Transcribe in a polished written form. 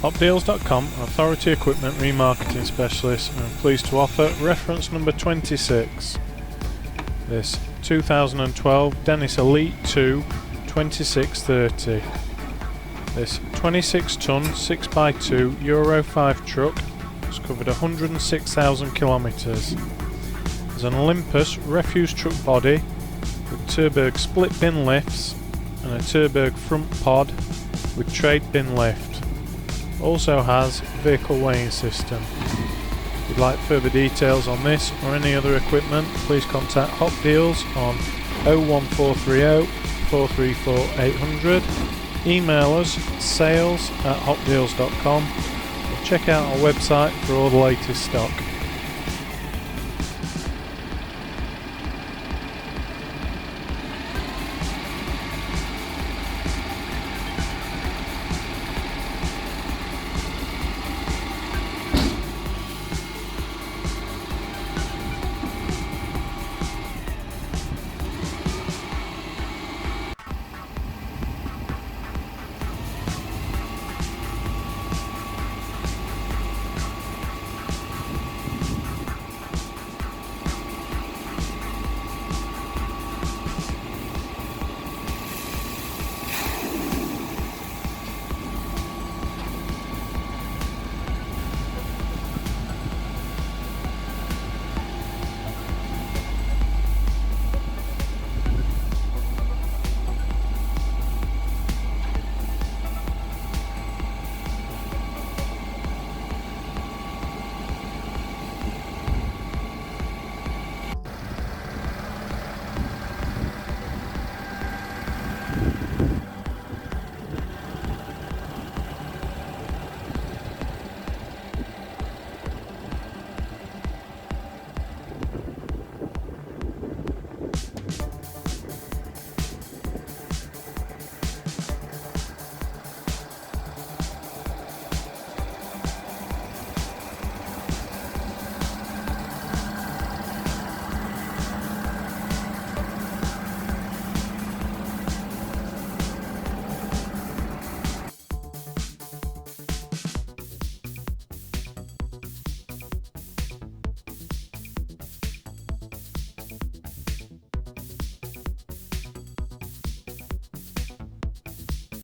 Hopdeals.com, authority equipment remarketing specialist, and I'm pleased to offer reference number 26. This 2012 Dennis Elite 2 2630. This 26 ton 6x2 Euro 5 truck has covered 106,000 kilometres. There's an Olympus refuse truck body with Terberg split bin lifts and a Terberg front pod with trade bin lift. Also has vehicle weighing system. If you'd like further details on this or any other equipment, please contact Hop Deals on 01430 434 800, email us sales@hopdeals.com, or check out our website for all the latest stock.